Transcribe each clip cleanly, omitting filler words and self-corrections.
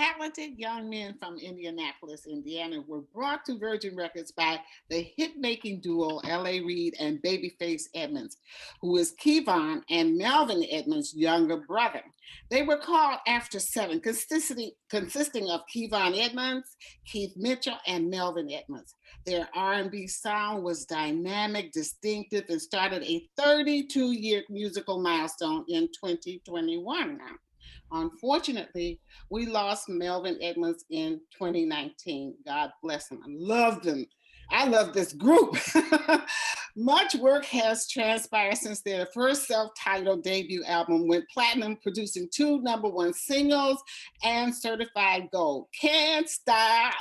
talented young men from Indianapolis, Indiana, were brought to Virgin Records by the hit-making duo L.A. Reid and Babyface Edmonds, who is Kevon and Melvin Edmonds' younger brother. They were called After Seven, consisting of Kevon Edmonds, Keith Mitchell, and Melvin Edmonds. Their R&B sound was dynamic, distinctive, and started a 32-year musical milestone in 2021 now. Unfortunately, we lost Melvin Edmonds in 2019. God bless him. I loved him. I love this group. Much work has transpired since their first self-titled debut album went platinum, producing 2 #1 singles and certified gold. Can't Stop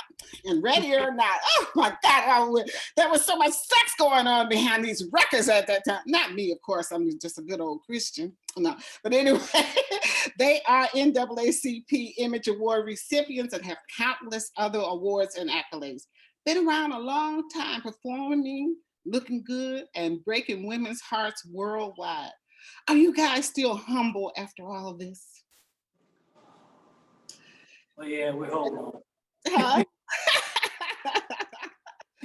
and Ready or Not. Oh my God, there was so much sex going on behind these records at that time. Not me, of course, I'm just a good old Christian. No, but anyway, they are NAACP Image Award recipients and have countless other awards and accolades. Been around a long time, performing, looking good, and breaking women's hearts worldwide. Are you guys still humble after all of this? Well, yeah, we're holding on. Huh?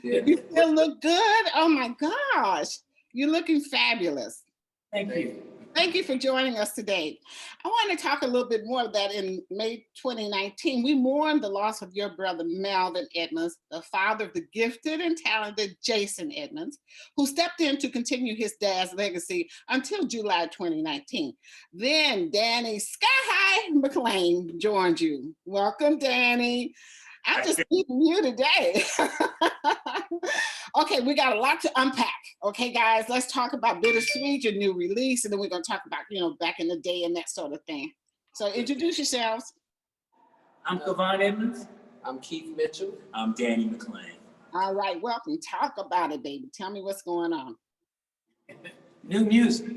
You still look good? Oh my gosh, you're looking fabulous. Thank you. Thank you for joining us today. I want to talk a little bit more of that. In May 2019, we mourned the loss of your brother, Melvin Edmonds, the father of the gifted and talented Jason Edmonds, who stepped in to continue his dad's legacy until July 2019. Then Danny Sky High McLean joined you. Welcome, Danny. I'm just meeting you today. Okay, we got a lot to unpack. Okay, guys, let's talk about Bittersweet, your new release, and then we're going to talk about, back in the day and that sort of thing. So introduce yourselves. I'm Kevon Edmonds. I'm Keith Mitchell. I'm Danny McLean. All right, welcome. Talk about it, baby. Tell me what's going on. New music.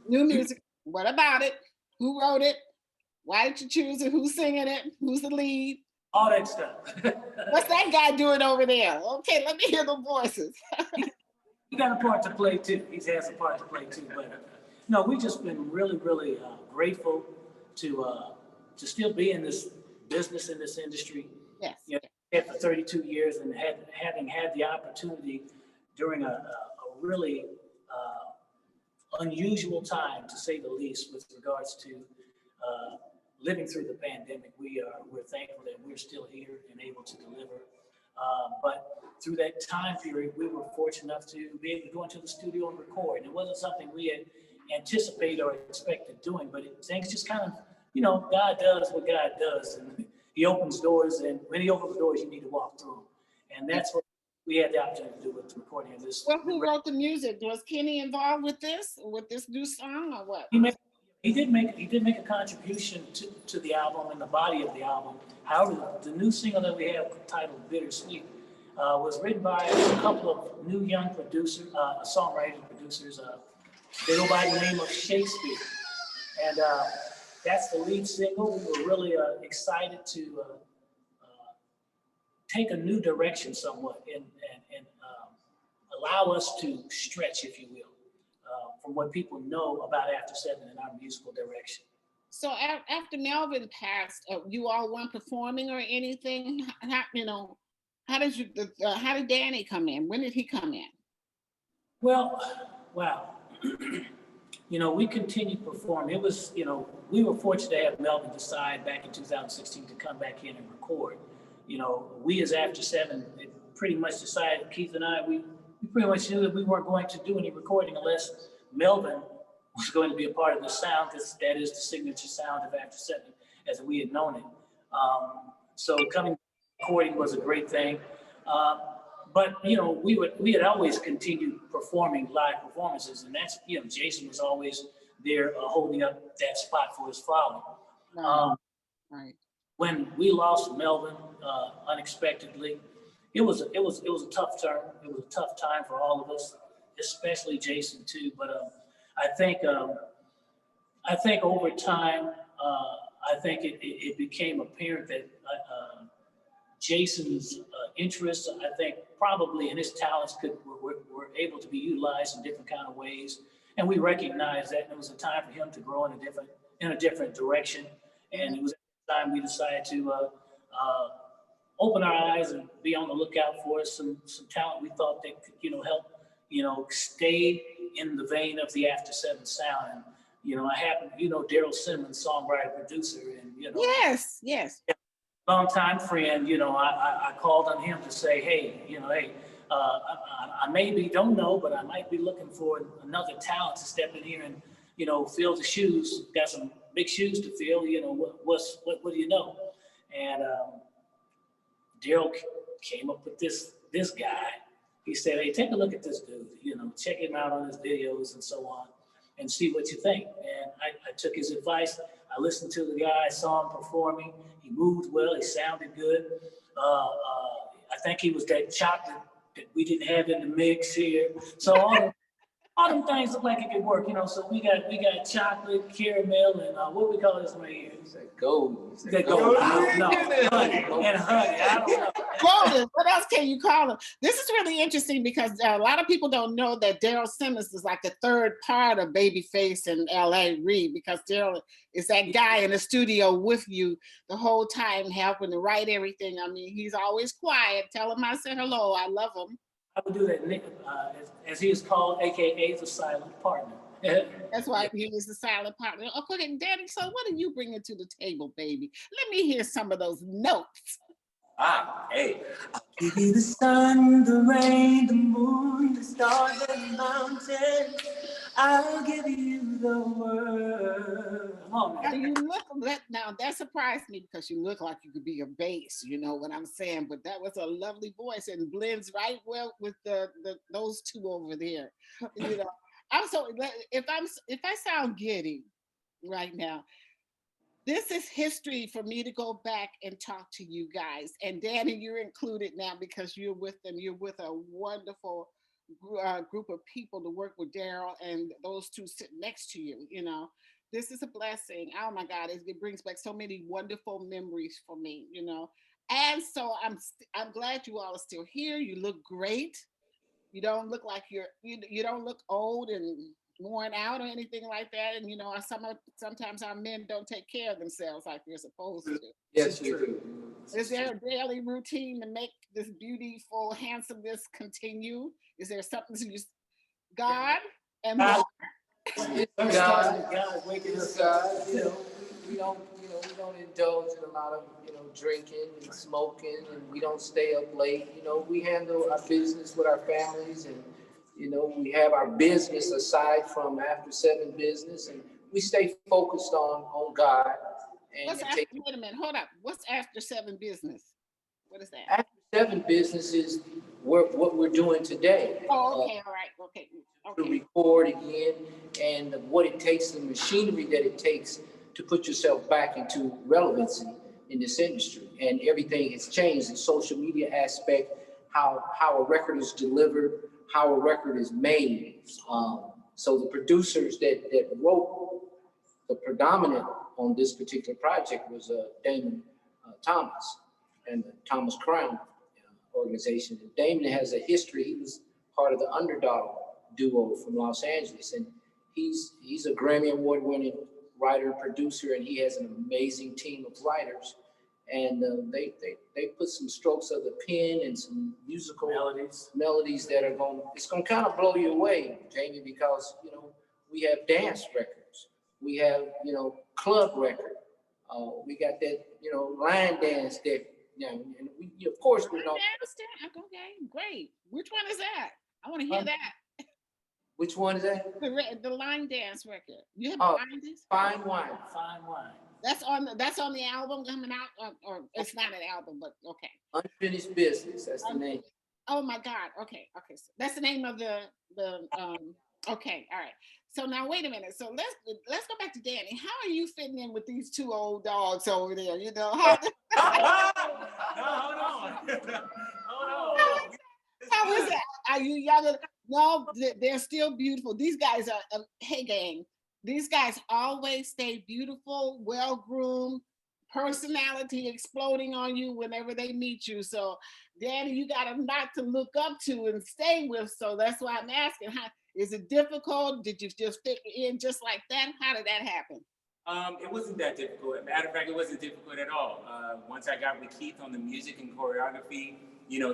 New music. What about it? Who wrote it? Why did you choose it? Who's singing it? Who's the lead? All that stuff. What's that guy doing over there? Okay, let me hear the voices. He got a part to play too. He has a part to play too. But no, we've just been really, really grateful to still be in this business, in this industry. Yes. For 32 years, and having had the opportunity during a really unusual time, to say the least, with regards to living through the pandemic. We're thankful that we're still here and able to deliver. But through that time period, we were fortunate enough to be able to go into the studio and record. It wasn't something we had anticipated or expected doing, but things just kind of, God does what God does, and He opens doors, and when He opens doors, you need to walk through them. And that's what we had the opportunity to do with the recording of this. Well, who wrote the music? Was Kenny involved with this new song, or what? He did make a contribution to the album and the body of the album. However, the new single that we have titled Bittersweet was written by a couple of new young producers, songwriting producers. They go by the name of Shakespeare. And that's the lead single. We were really excited to take a new direction somewhat and allow us to stretch, if you will, from what people know about After Seven in our musical direction. So after Melvin passed, you all weren't performing or anything? How did Danny come in? When did he come in? Well, wow. We continued performing. It was, we were fortunate to have Melvin decide back in 2016 to come back in and record. We as After Seven pretty much decided, Keith and I, we pretty much knew that we weren't going to do any recording unless Melvin was going to be a part of the sound, because that is the signature sound of After Seven as we had known it. So coming recording was a great thing. But we had always continued performing live performances, and that's Jason was always there holding up that spot for his father. Right. When we lost Melvin unexpectedly, it was a tough turn. It was a tough time for all of us, especially Jason too. But I think over time, I think it became apparent that Jason's interests, I think probably, and his talents were able to be utilized in different kind of ways, and we recognized that. And it was a time for him to grow in a different direction. And it was a time time, we decided to open our eyes and be on the lookout for some talent we thought that could, help, stay in the vein of the After Seven sound. And, I happen, Daryl Simmons, songwriter, producer, and, Yes. longtime friend, I called on him to say, hey, I maybe don't know, but I might be looking for another talent to step in here and, fill the shoes. Got some big shoes to fill. What do you know? And Daryl came up with this guy. He said, hey, take a look at this dude. Check him out on his videos and so on, and see what you think. And I took his advice. I listened to the guy, saw him performing. He moved well. He sounded good. I think he was that chocolate that we didn't have in the mix here. So all them things look like it could work, So we got chocolate, caramel, and what we call this right here? It's like gold. Is that gold? No, honey, and honey. I don't know. Golden. What else can you call him? This is really interesting because a lot of people don't know that Daryl Simmons is like the third part of Babyface and L.A. Reid, because Daryl is that guy in the studio with you the whole time, helping to write everything. I mean, he's always quiet. Tell him I said hello. I love him. I would do that, as he is called, AKA the silent partner. That's why he is the silent partner. Okay, Daddy, so what are you bringing to the table, baby? Let me hear some of those notes. Hey. I'll give you the sun, the rain, the moon, the stars, and the mountains. I'll give you the world. Now, you look, now that surprised me because you look like you could be a bass, you know what I'm saying? But that was a lovely voice and blends right well with those two over there. I'm so, if I sound giddy right now, this is history for me to go back and talk to you guys. And Danny, you're included now because you're with them. You're with a wonderful group of people to work with Daryl and those two sitting next to you. This is a blessing. Oh my God, it brings back so many wonderful memories for me. And so I'm glad you all are still here. You look great. You don't look like you don't look old and worn out or anything like that. And sometimes our men don't take care of themselves like they're supposed to. Yes, you do. Is there a daily routine to make this beautiful handsomeness continue? Is there something to just God and more? God waking us up. We don't indulge in a lot of drinking and smoking, and we don't stay up late. We handle our business with our families, and we have our business aside from After Seven business, and we stay focused on God. And Wait a minute, hold up. What's After Seven business? What is that? After Seven business is what we're doing today. Oh, okay, all right, okay. To record again, and what it takes, the machinery that it takes to put yourself back into relevancy in this industry. And everything has changed, the social media aspect, how a record is delivered, how a record is made. So the producers that wrote the predominant on this particular project was Damon Thomas and the Thomas Crown organization. And Damon has a history. He was part of the Underdog duo from Los Angeles, and he's a Grammy Award winning writer and producer, and he has an amazing team of writers. And they put some strokes of the pen and some musical melodies that are it's going to kind of blow you away, Jamie, because we have dance records, we have club record, we got that line dance that and we of course we know. Okay, great. Which one is that? I want to hear that. Which one is that? The line dance record. You have a line dance? Fine Wine. Fine Wine. That's on the album coming out, or it's not an album, but okay. Unfinished Business. That's the name. Oh my God. Okay. So that's the name of the. Okay. All right. So now wait a minute. So let's go back to Danny. How are you fitting in with these two old dogs over there? Hold on. How is that? Are you younger? No, they're still beautiful. These guys are, hey gang, these guys always stay beautiful, well-groomed, personality exploding on you whenever they meet you. So Danny, you got a lot to look up to and stay with. So that's why I'm asking, how is it difficult? Did you just fit in just like that? How did that happen? It wasn't that difficult. Matter of fact, it wasn't difficult at all. Once I got with Keith on the music and choreography,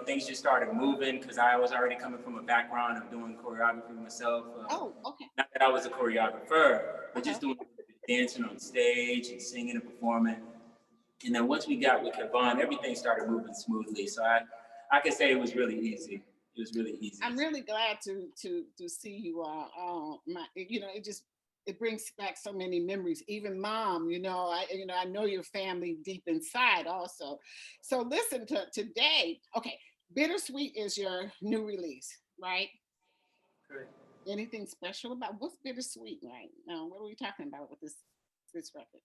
things just started moving because I was already coming from a background of doing choreography myself. Oh, okay. Not that I was a choreographer, but just Uh-huh. doing dancing on stage and singing and performing. And then once we got with Kevon, everything started moving smoothly. So I can say it was really easy. It was really easy. I'm really glad to see you all. It brings back so many memories. Even mom, I know your family deep inside also. So listen to today. Okay, Bittersweet is your new release, right? Correct. Anything special about what's Bittersweet right now? What are we talking about with this record?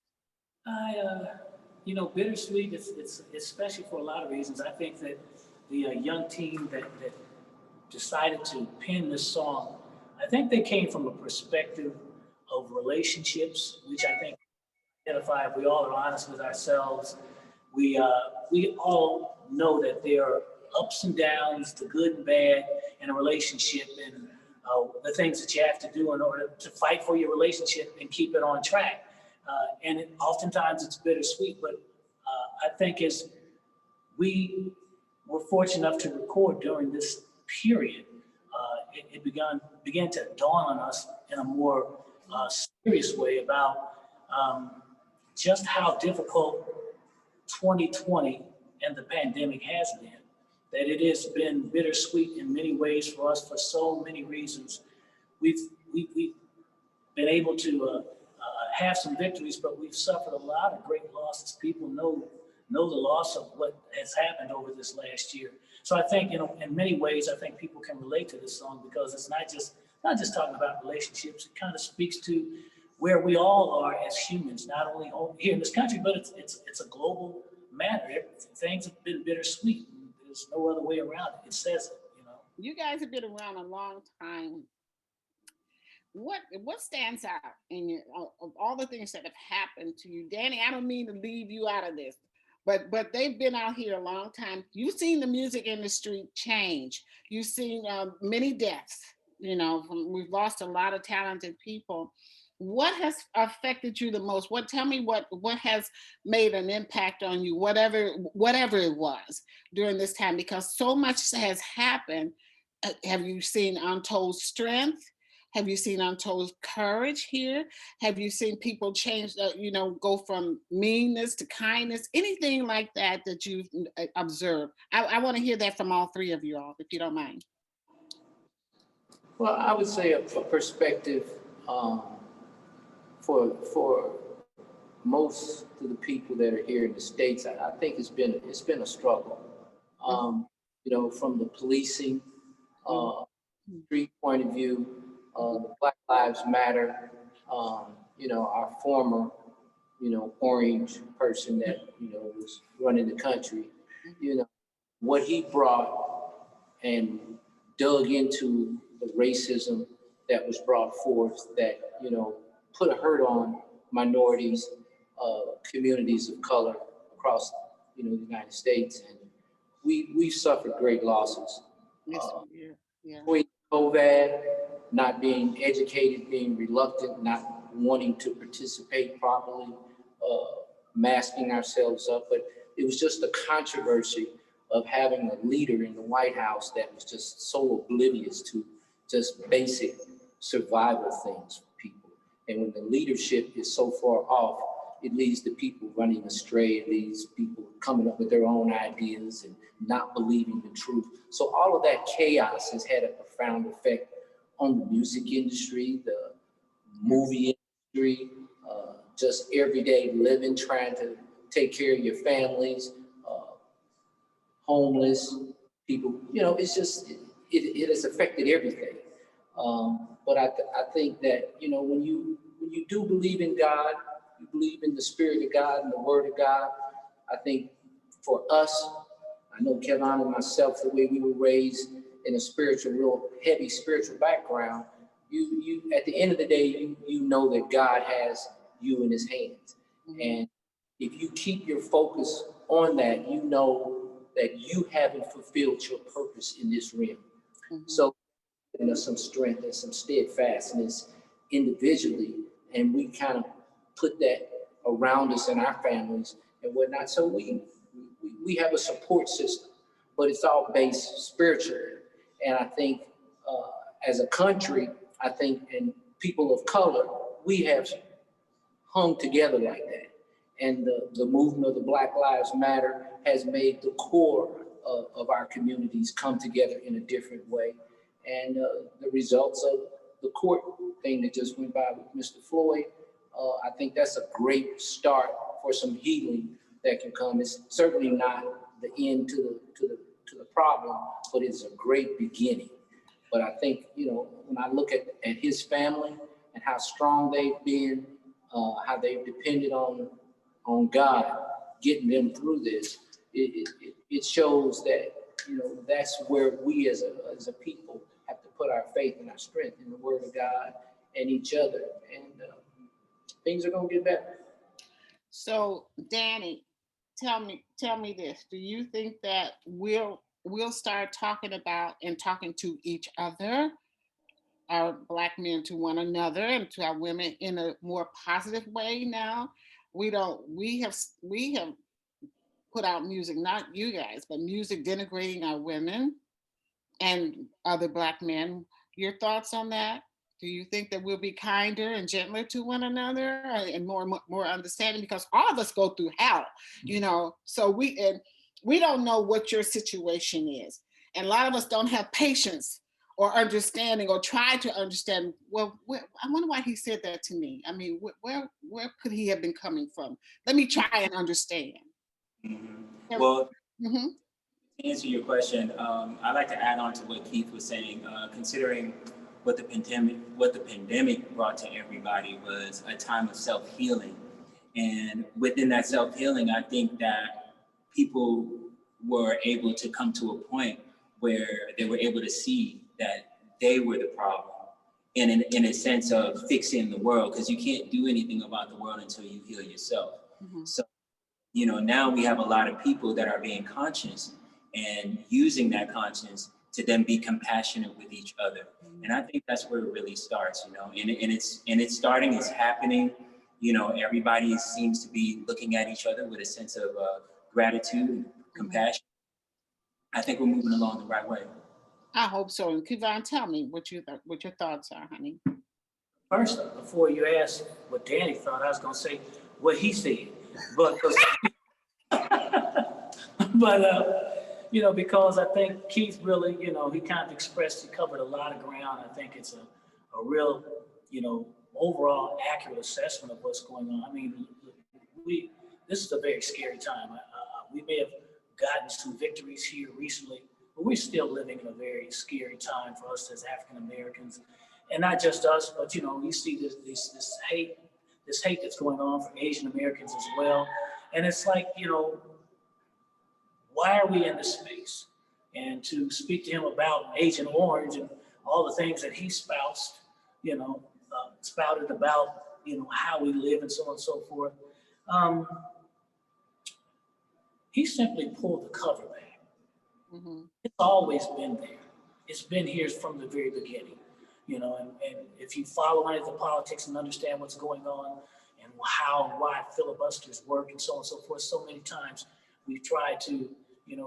Bittersweet. It's special for a lot of reasons. I think that the young team that decided to pen this song, I think they came from a perspective of relationships, which I think identify if we all are honest with ourselves. We all know that there are ups and downs, the good and bad in a relationship, and the things that you have to do in order to fight for your relationship and keep it on track. Oftentimes it's bittersweet, but I think as we were fortunate enough to record during this period, it began to dawn on us in a more serious way about just how difficult 2020 and the pandemic has been. That it has been bittersweet in many ways for us for so many reasons. We've been able to have some victories, but we've suffered a lot of great losses. People know the loss of what has happened over this last year. So I think, in many ways, I think people can relate to this song because it's not just talking about relationships. It kind of speaks to where we all are as humans, not only here in this country, but it's a global matter. Things have been bittersweet. There's no other way around it. It says it. You guys have been around a long time. What stands out in your of all the things that have happened to you, Danny? I don't mean to leave you out of this, but they've been out here a long time. You've seen the music industry change. You've seen many deaths. We've lost a lot of talented people. What has affected you the most? Tell me what has made an impact on you, whatever it was during this time, because so much has happened. Have you seen untold strength? Have you seen untold courage here? Have you seen people change, go from meanness to kindness? Anything like that you've observed? I want to hear that from all three of you all, if you don't mind. Well, I would say a perspective for most of the people that are here in the States, I think it's been a struggle. From the policing street point of view, the Black Lives Matter, our former, orange person that, was running the country, what he brought and dug into the racism that was brought forth that, put a hurt on minorities, communities of color across, the United States. And we've suffered great losses. Yes, yeah. Between COVID, not being educated, being reluctant, not wanting to participate properly, masking ourselves up. But it was just the controversy of having a leader in the White House that was just so oblivious to just basic survival things for people. And when the leadership is so far off, it leads to people running astray. It leads people coming up with their own ideas and not believing the truth. So all of that chaos has had a profound effect on the music industry, the movie industry, just everyday living, trying to take care of your families, homeless people. It's just, it has affected everything. But I think that, when you do believe in God, you believe in the Spirit of God and the Word of God, I think for us, I know Kevon and myself, the way we were raised in a real heavy spiritual background, you at the end of the day, you know that God has you in his hands. Mm-hmm. And if you keep your focus on that, you know that you haven't fulfilled your purpose in this realm. Mm-hmm. So there's some strength and some steadfastness individually, and we kind of put that around us and our families and whatnot. So we have a support system, but it's all based spiritually. And I think as a country, I think, and people of color, we have hung together like that. And the movement of the Black Lives Matter has made the core of our communities come together in a different way. And the results of the court thing that just went by with Mr. Floyd, I think that's a great start for some healing that can come. It's certainly not the end to the problem, but it's a great beginning. But I think, when I look at his family and how strong they've been, how they've depended on God getting them through this, it shows that, that's where we as a people have to put our faith and our strength in the Word of God and each other, and things are gonna get better. So, Danny, tell me this. Do you think that we'll start talking about and talking to each other, our Black men to one another and to our women, in a more positive way now? We have put out music, not you guys, but music denigrating our women and other Black men. Your thoughts on that? Do you think that we'll be kinder and gentler to one another and more understanding? Because all of us go through hell, so we don't know what your situation is. And a lot of us don't have patience or understanding or try to understand, well, I wonder why he said that to me. I mean, where could he have been coming from? Let me try and understand. Mm-hmm. Well, mm-hmm. To answer your question, I'd like to add on to what Keith was saying. Considering what the pandemic brought to everybody was a time of self-healing. And within that self-healing, I think that people were able to come to a point where they were able to see that they were the problem in a sense of fixing the world, because you can't do anything about the world until you heal yourself. Mm-hmm. So, now we have a lot of people that are being conscious and using that conscience to then be compassionate with each other. Mm-hmm. And I think that's where it really starts, and it's starting, it's happening. Everybody seems to be looking at each other with a sense of gratitude and compassion. I think we're moving along the right way. I hope so. And Kivon, tell me what your thoughts are, honey. First, before you ask what Danny thought, I was going to say what he said. But because I think Keith really, he kind of expressed, he covered a lot of ground. I think it's a real, overall accurate assessment of what's going on. I mean, this is a very scary time. We may have gotten some victories here recently, but we're still living in a very scary time for us as African Americans, and not just us, but we see this hate that's going on for Asian Americans as well. And it's like, why are we in this space? And to speak to him about Agent Orange and all the things that he spouted about, how we live and so on and so forth. He simply pulled the cover back. Mm-hmm. It's always been there. It's been here from the very beginning, and if you follow any of the politics and understand what's going on and how and why filibusters work and so on and so forth, so many times we've tried to,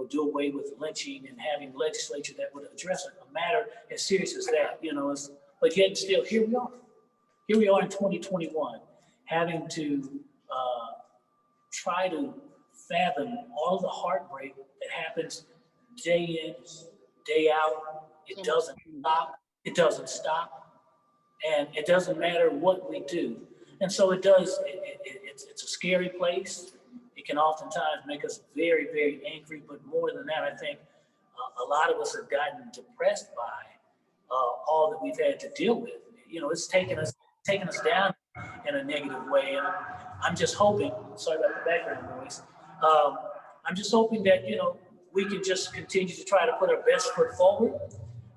do away with lynching and having legislature that would address a matter as serious as that, but yet still here we are. Here we are in 2021, having to try to fathom all the heartbreak that happens day in, day out. It doesn't stop. It doesn't stop. And it doesn't matter what we do. And so it does, it's a scary place. It can oftentimes make us very, very angry. But more than that, I think a lot of us have gotten depressed by all that we've had to deal with. It's taken us down in a negative way. And I'm just hoping, sorry about the background noise, I'm just hoping that, we can just continue to try to put our best foot forward,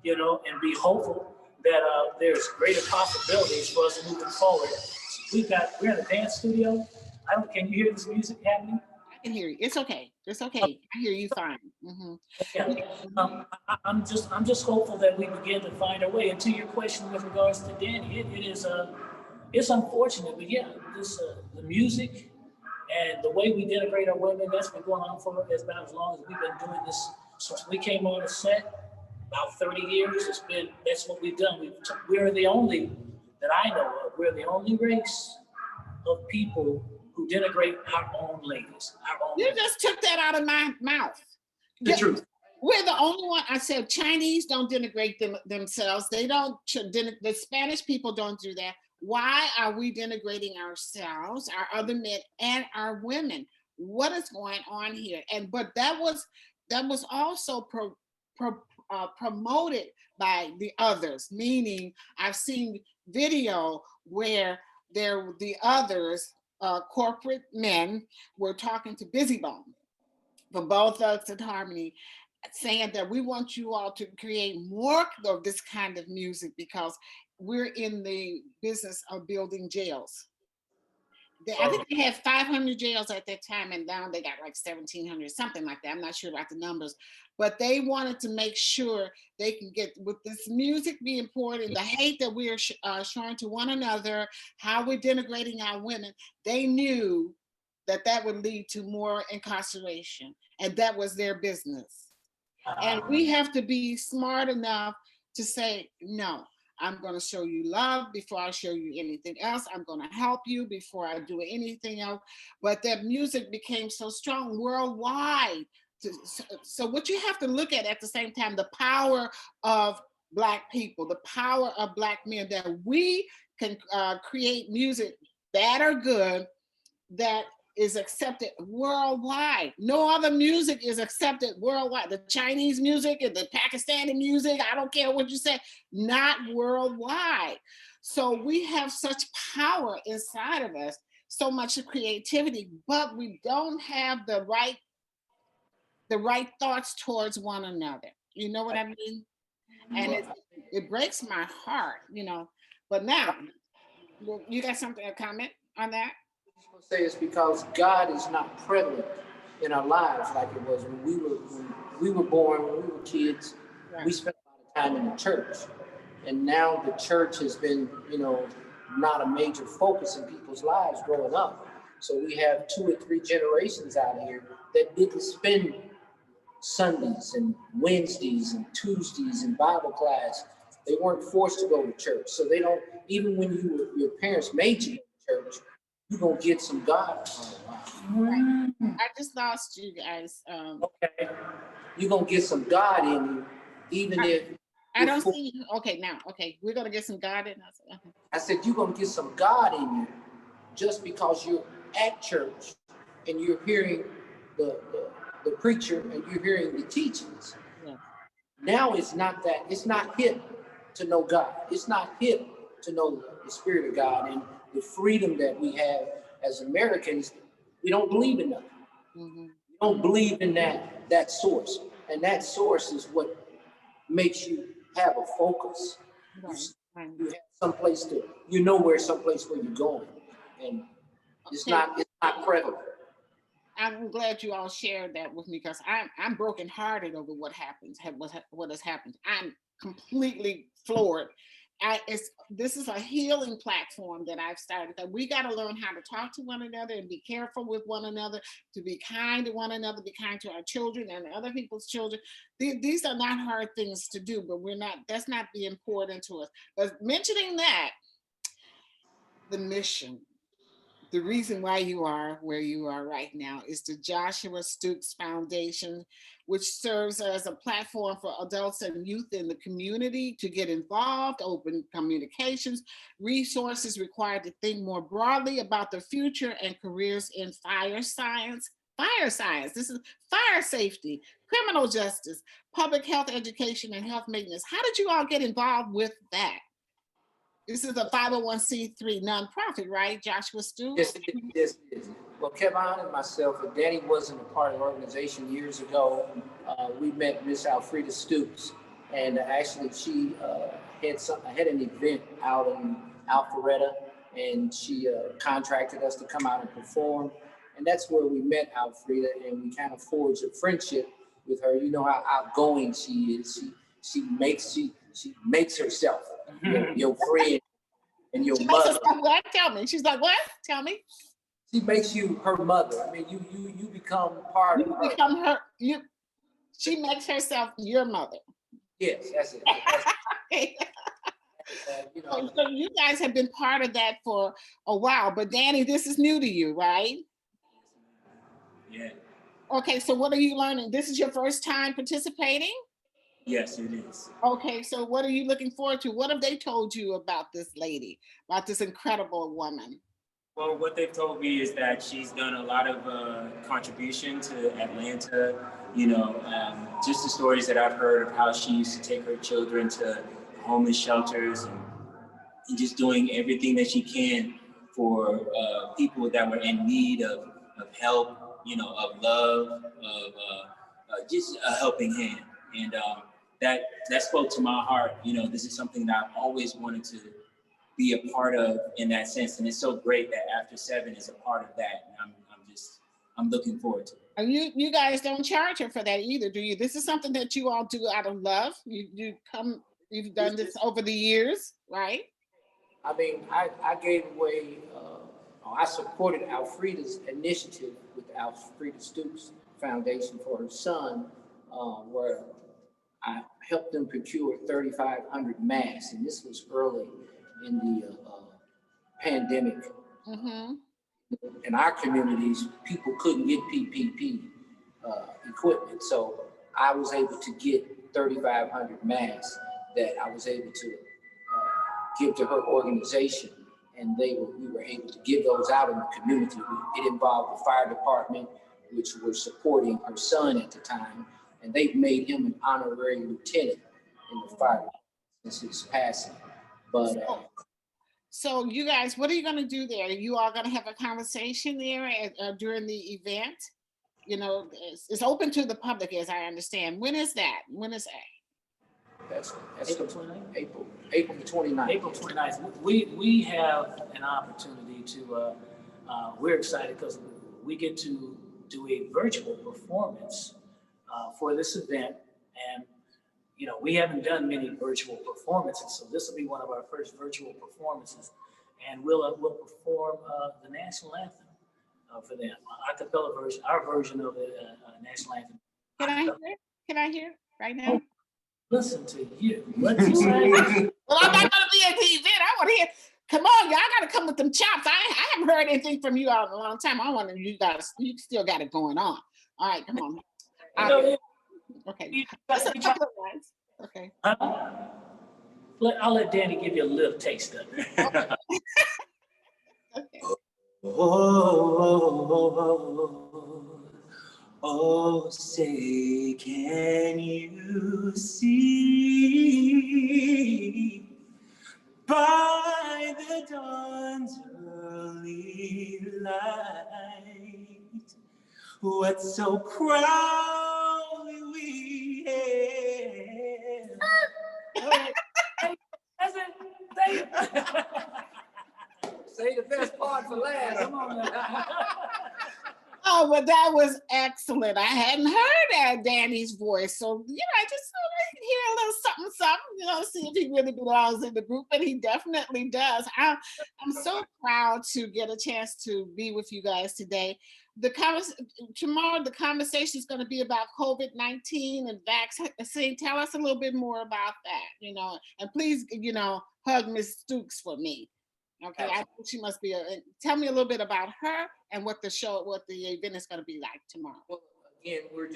and be hopeful that there's greater possibilities for us moving forward. We're in a dance studio. Can you hear this music happening? I can hear you. It's okay. It's okay. I hear you fine. Mm-hmm. Yeah. I'm just hopeful that we begin to find our way. And to your question with regards to Danny, it it's unfortunate, but yeah, this the music and the way we denigrate our women, that's been going on for about as long as we've been doing this. Since we came on the set, about 30 years, that's what we've done. We're the only, that I know of, we're the only race of people who denigrate our own ladies, our own. You just took that out of my mouth. The truth. We're the only one. I said Chinese don't denigrate themselves. They don't. The Spanish people don't do that. Why are we denigrating ourselves, our other men, and our women? What is going on here? But that was also promoted by the others. Meaning, I've seen video where the others, corporate men, were talking to Busy Bone from Both Thugs and Harmony, saying that we want you all to create more of this kind of music because we're in the business of building jails. I think they had 500 jails at that time, and now they got like 1,700, something like that. I'm not sure about the numbers, but they wanted to make sure they can get, with this music being poured and the hate that we are showing to one another, how we're denigrating our women, they knew that would lead to more incarceration, and that was their business. And we have to be smart enough to say, no, I'm going to show you love before I show you anything else. I'm going to help you before I do anything else. But that music became so strong worldwide. So what you have to look at the same time, the power of Black people, the power of Black men, that we can create music, bad or good, that is accepted worldwide. No other music is accepted worldwide. The Chinese music and the Pakistani music, I don't care what you say, not worldwide. So we have such power inside of us, so much creativity, but we don't have the right thoughts towards one another. You know what I mean? And it breaks my heart, But now, you got a comment on that? Say it's because God is not prevalent in our lives like it was when we were born, when we were kids. Right. We spent a lot of time in the church, and now the church has been, not a major focus in people's lives growing up. So we have 2 or 3 generations out here that didn't spend Sundays and Wednesdays and Tuesdays in Bible class. They weren't forced to go to church, so they don't. Even when your parents made you go to church, you're going to get some God. Right. I just lost you guys. Okay. You're going to get some God in you, even if... I don't see you. Okay, now. Okay, we're going to get some God in us. Okay. I said, you're going to get some God in you just because you're at church and you're hearing the preacher and you're hearing the teachings. Yeah. Now it's not hip to know God. It's not hip to know the Spirit of God. And the freedom that we have as Americans, we don't believe in that. Mm-hmm. We don't believe in that source. And that source is what makes you have a focus. Right. You have someplace someplace where you're going. And it's not prevalent. I'm glad you all shared that with me, because I'm brokenhearted over what has happened. I'm completely floored. This is a healing platform that I've started. That we got to learn how to talk to one another and be careful with one another, to be kind to one another, be kind to our children and other people's children. These are not hard things to do, but that's not being poured into us. But mentioning that, the mission, the reason why you are where you are right now is the Joshua Stoops Foundation, which serves as a platform for adults and youth in the community to get involved, open communications, resources required to think more broadly about the future, and careers in fire science. This is fire safety, criminal justice, public health education, and health maintenance. How did you all get involved with that? This is a 501c3 nonprofit, right, Joshua Stoops? Yes, it is. Well, Kevin and myself, Danny wasn't a part of the organization years ago. We met Miss Alfreda Stoops, and actually she had an event out in Alpharetta, and she contracted us to come out and perform. And that's where we met Alfreda, and we kind of forged a friendship with her. You know how outgoing she is. She makes herself your friend. and your She makes mother. herself what? Tell me. She's like, what? Tell me. She makes you her mother. I mean, you become part of You her. become her. She makes herself your mother. Yes, that's it. Okay. You know, So you guys have been part of that for a while, but Danny, this is new to you, right? Yeah. Okay, so what are you learning? This is your first time participating? Yes, it is. Okay, so what are you looking forward to? What have they told you about this lady, about this incredible woman? Well, what they've told me is that she's done a lot of contribution to Atlanta. Just the stories that I've heard of how she used to take her children to homeless shelters and just doing everything that she can for people that were in need of help, of love, of just a helping hand. And that spoke to my heart. This is something that I've always wanted to be a part of in that sense. And it's so great that After 7 is a part of that. And I'm looking forward to it. And you guys don't charge her for that either, do you? This is something that you all do out of love. You've done this over the years, right? I mean, I gave away, I supported Alfreda's initiative with Alfreda Stoops Foundation for her son, where I helped them procure 3,500 masks, and this was early in the pandemic. Mm-hmm. In our communities, people couldn't get PPP equipment, so I was able to get 3,500 masks that I was able to give to her organization, and we were able to give those out in the community. It involved the fire department, which were supporting her son at the time, and they've made him an honorary lieutenant in the fire since his passing. But so you guys, what are you going to do there? Are you all going to have a conversation there during the event? It's open to the public, as I understand. When is that? That's April 29th? April the 29th. April 29th. We have an opportunity to, we're excited because we get to do a virtual performance for this event. And, we haven't done many virtual performances, so this will be one of our first virtual performances. And we'll perform the national anthem for them, a cappella version, our version of the national anthem. Can I hear it? Can I hear it right now? Oh, listen to you. What's you saying? Well, I'm not going to be at the event. I want to hear. Come on, y'all got to come with them chops. I haven't heard anything from you all in a long time. I want you guys. You still got it going on. All right, come on. Okay. Just a couple of lines. Okay. I'll let Danny give you a little taste of it. Okay. Oh, say, can you see by the dawn's early light what so proudly we hailed? That's it. Say the best part for last. Come on now. Oh, but that was excellent. I hadn't heard Danny's voice. So, I just hear a little something, see if he really belongs in the group, and he definitely does. I'm so proud to get a chance to be with you guys today. Tomorrow, the conversation is going to be about COVID-19 and vaccine. Tell us a little bit more about that, and please, hug Miss Stoops for me. Okay, I think she must be tell me a little bit about her and what the event is going to be like tomorrow. Well, again, we're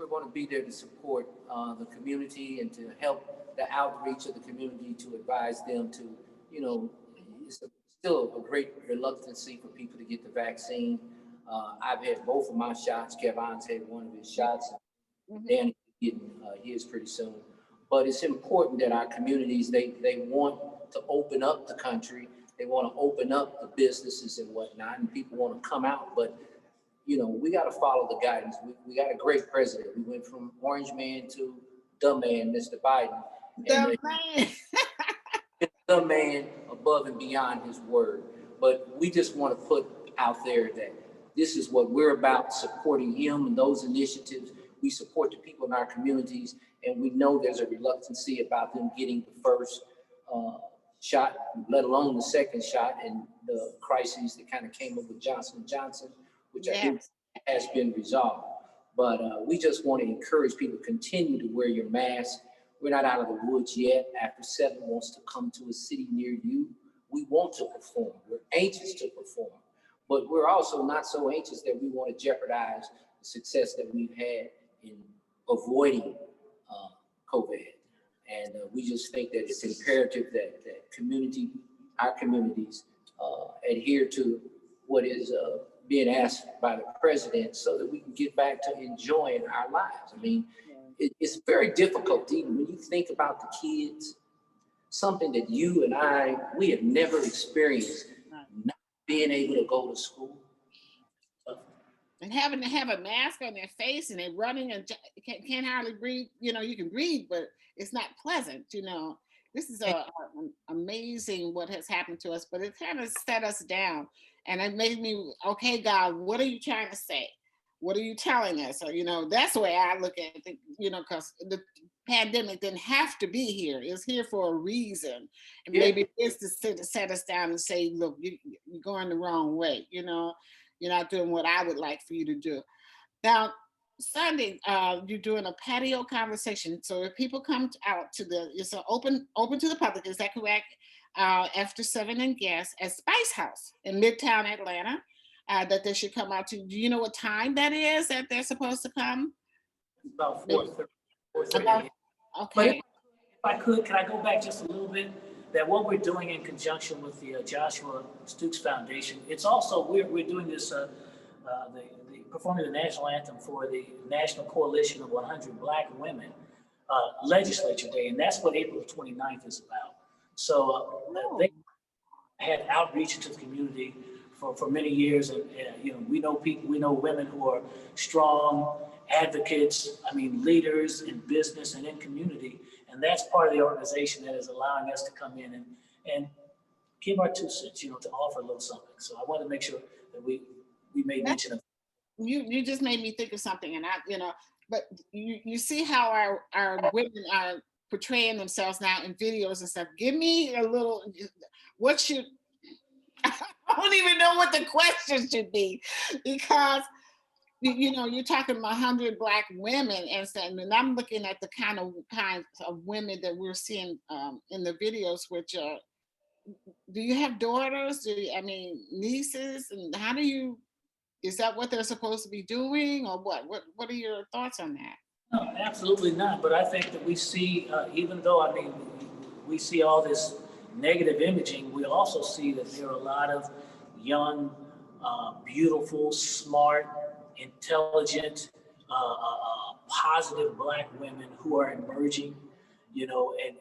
going to be there to support the community and to help the outreach of the community, to advise them to, it's still a great reluctancy for people to get the vaccine. I've had both of my shots. Kevon's had one of his shots. Mm-hmm. Danny's getting his pretty soon. But it's important that our communities, they want to open up the country. They want to open up the businesses and whatnot, and people want to come out. But, we got to follow the guidance. We got a great president. We went from orange man to the man, Mr. Biden. The man above and beyond his word. But we just want to put out there that this is what we're about, supporting him and those initiatives. We support the people in our communities, and we know there's a reluctancy about them getting the first shot, let alone the second shot, and the crises that kind of came up with Johnson & Johnson, which I think has been resolved. But we just want to encourage people to continue to wear your mask. We're not out of the woods yet. After 7 wants to come to a city near you. We want to perform. We're anxious to perform. But we're also not so anxious that we want to jeopardize the success that we've had in avoiding COVID. And we just think that it's imperative that our communities adhere to what is being asked by the president so that we can get back to enjoying our lives. I mean, it's very difficult, even when you think about the kids, something that you and we have never experienced, not being able to go to school. And having to have a mask on their face and they're running and can't hardly breathe. You know, you can breathe, but it's not pleasant, you know. This is amazing what has happened to us, but it kind of set us down. And it made me, okay, God, what are you trying to say? What are you telling us? So, you know, that's the way I look at it, you know, because the pandemic didn't have to be here. It's here for a reason. And maybe it's to set us down and say, look, you're going the wrong way, you know. You're not doing what I would like for you to do. Now, Sunday, you're doing a patio conversation. So if people come out it's an open to the public, is that correct? After 7 and guests at Spice House in Midtown Atlanta, that they should come out to. Do you know what time that is that they're supposed to come? About 4:30. Okay. If I could I go back just a little bit? That what we're doing in conjunction with the Joshua Stooks Foundation, it's also, we're doing this, performing the national anthem for the National Coalition of 100 Black Women Legislature Day, and that's what April 29th is about. So they had outreach into the community for many years, and you know, we know women who are strong advocates, leaders in business and in community. And that's part of the organization that is allowing us to come in and give our 2 cents, you know, to offer a little something. So I want to make sure that we made mention of. You just made me think of something, and but you see how our women are portraying themselves now in videos and stuff. Give me a little, I don't even know what the question should be, because you know, you're talking about 100 Black women and I'm looking at the kinds of women that we're seeing in the videos, which do you have daughters? Nieces? And is that what they're supposed to be doing, or what? What are your thoughts on that? No, absolutely not. But I think that we see, even though, we see all this negative imaging, we also see that there are a lot of young, beautiful, smart, intelligent, positive Black women who are emerging, you know, and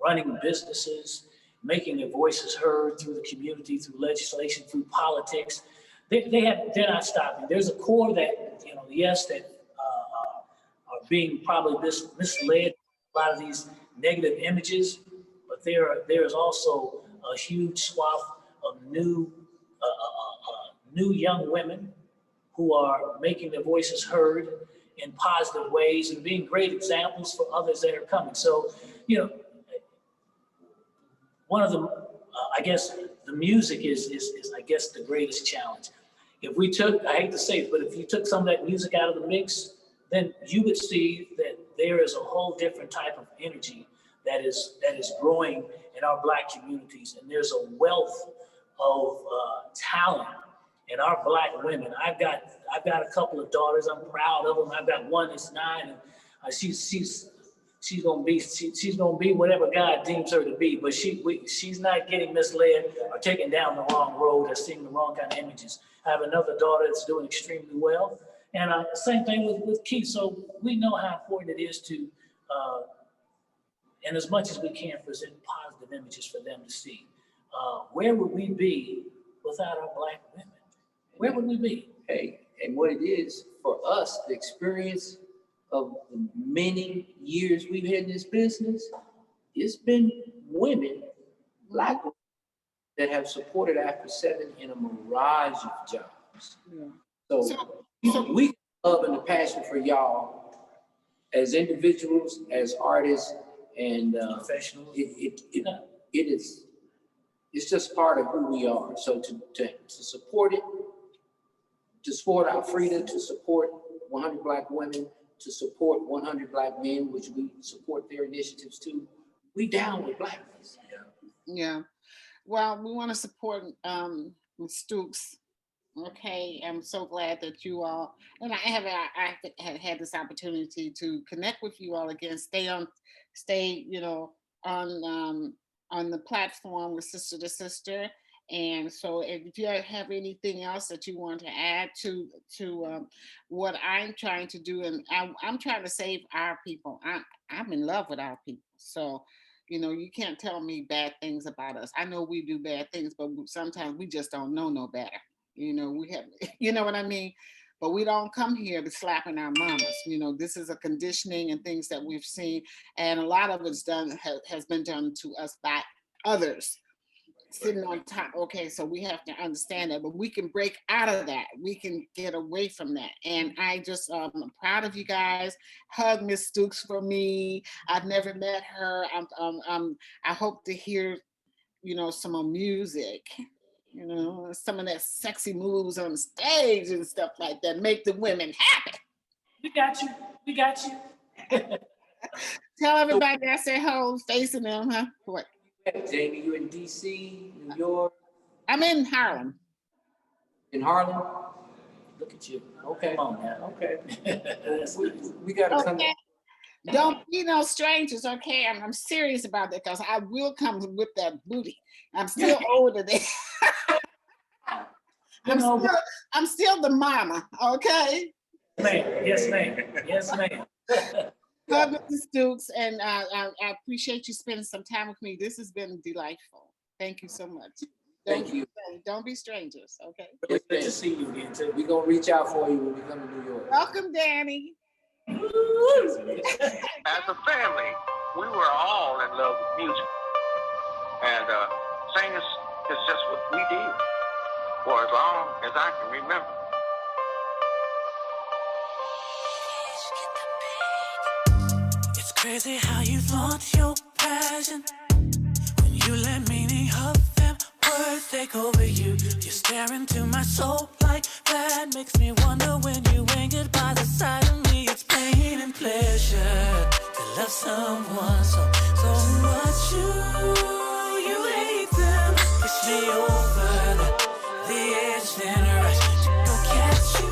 running businesses, making their voices heard through the community, through legislation, through politics. They're not stopping. There's a core that, you know, yes, that are being probably misled a lot of these negative images, but there is also a huge swath of new young women who are making their voices heard in positive ways and being great examples for others that are coming. So, you know, one of the, I guess, the music is I guess the greatest challenge. If we took, I hate to say it, but if you took some of that music out of the mix, then you would see that there is a whole different type of energy that is growing in our Black communities, and there's a wealth of talent in our Black women. I've got a couple of daughters. I'm proud of them. I've got one that's 9, and she's gonna be whatever God deems her to be. But she's not getting misled or taken down the wrong road or seeing the wrong kind of images. I have another daughter that's doing extremely well, and same thing with Keith. So we know how important it is to, and as much as we can, present positive images for them to see. Where would we be without our Black women? Where would we be? Hey, and what it is for us, the experience of the many years we've had in this business, it's been women, Black women, that have supported After 7 in a mirage of jobs. Yeah. So we love and the passion for y'all as individuals, as artists, and Professionals. it's just part of who we are. So to support it, to support Alfreda, to support 100 Black women, to support 100 Black men, which we support their initiatives too. We down with Blackness. Yeah. Well, we want to support Ms. Stooks. Okay, I'm so glad that you all, and I have had this opportunity to connect with you all again. Stay, you know, on the platform with Sister to Sister. And so, if you have anything else that you want to add to what I'm trying to do, and I'm trying to save our people. I'm in love with our people. So, you know, you can't tell me bad things about us. I know we do bad things, but sometimes we just don't know no better. You know, we have, you know what I mean? But we don't come here to slapping our mamas. You know, this is a conditioning and things that we've seen. And a lot of it's has been done to us by others sitting on top. Okay, so we have to understand that, but we can break out of that. We can get away from that. And I just, I'm proud of you guys. Hug Miss Stooks for me. I've never met her. I hope to hear, you know, some more music. You know, some of that sexy moves on stage and stuff like that make the women happy. We got you. We got you. Tell everybody I said hello, facing them, huh? What? Jamie, you in DC, New York? I'm in Harlem. In Harlem? Look at you. Okay. Come on now. Okay. We gotta come. Okay. Don't be no strangers, okay? I'm serious about that because I will come with that booty. I'm still older than I'm still the mama, okay? Ma'am. Yes, ma'am. Yes, ma'am. Love Mr. Stooks, and I appreciate you spending some time with me. This has been delightful. Thank you so much. Thank you. Don't be strangers, okay? It's good to see you again, too. We're gonna reach out for you when we come to New York. Welcome, Danny. As a family, we were all in love with music. And singing is just what we did for as long as I can remember. It's crazy how you flaunt your passion when you let meaning of them words take over you. You stare into my soul like that makes me wonder when you ain't goodbye the side of me. It's pain and pleasure to love someone so much. You hate them, push me over the edge, then rush to go catch you.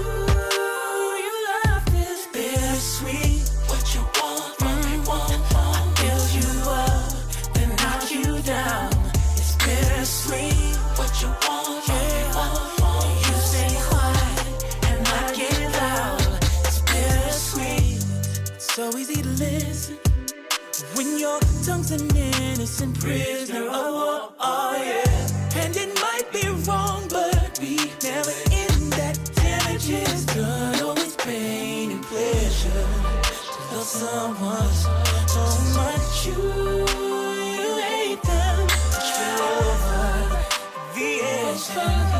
You love this bittersweet. What you want, what we want. I build you up, then knock you down. It's bittersweet. What you want, what we want. You stay quiet and I get loud. It's bittersweet. So easy to listen when your tongue's an innocent prisoner. Oh yeah. And it might be wrong, but we never end that damages. Done always pain and pleasure to love someone so much. You hate them, push me over the edge.